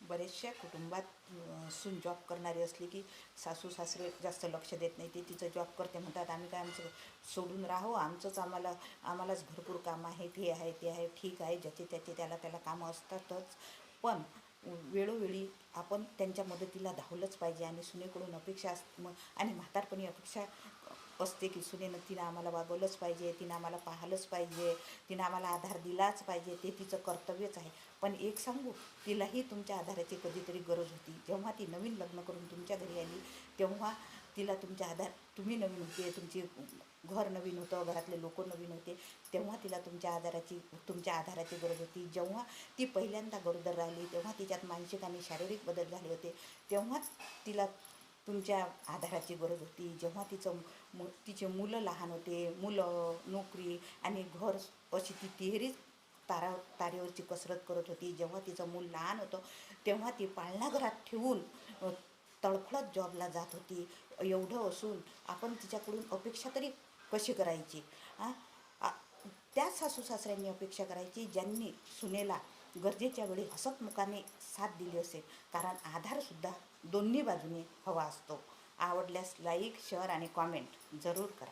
बरेचशा कुटुंबात सून जॉब करणारी असली की सासू सासरे जास्त लक्ष देत नाही. ते तिचं जॉब करते म्हणतात, आम्ही काय आमचं सोडून राहो, आमचंच आम्हालाच भरपूर कामं आहे, हे आहे ते आहे. ठीक आहे, ज्याचे त्याचे त्याला कामं असतातच, पण वेळोवेळी आपण त्यांच्या मदतीला धावलंच पाहिजे. आणि सुनेकडून अपेक्षा आणि म्हातारपणी अपेक्षा असते की सुनेनं तिनं आम्हाला वागवलंच पाहिजे, तिनं आम्हाला पाहिलंच पाहिजे, तिनं आम्हाला आधार दिलाच पाहिजे. ते तिचं कर्तव्यच आहे. पण एक सांगू, तिलाही तुमच्या आधाराची कधीतरी गरज होती. जेव्हा ती नवीन लग्न करून तुमच्या घरी आली तेव्हा तिला तुमच्या तुम्ही नवीन होते, तुमची घर नवीन होतं, घरातले लोक नवीन होते, तेव्हा तिला तुमच्या आधाराची गरज होती. जेव्हा ती पहिल्यांदा गरोदर राहिली तेव्हा तिच्यात मानसिक आणि शारीरिक बदल झाले होते, तेव्हा तिला तुमच्या आधाराची गरज होती. जेव्हा तिचे मुलं लहान होते, मुलं, नोकरी आणि घर, अशी ती तिहेरी तारेवरची कसरत करत होती. जेव्हा तिचं मूल लहान होतं तेव्हा ती पाळणाघरात ठेवून तळफळत जॉबला जात होती. एवढं असून आपण तिच्याकडून अपेक्षा तरी कशी करायची? त्याच सासू सासऱ्यांनी अपेक्षा करायची ज्यांनी सुनेला गरजेच्या वेळी हसतमुखाने साथ दिली असेल. कारण आधारसुद्धा दोन्ही बाजूने हवा असतो. आवडल्यास लाईक, शेअर आणि कॉमेंट जरूर करा.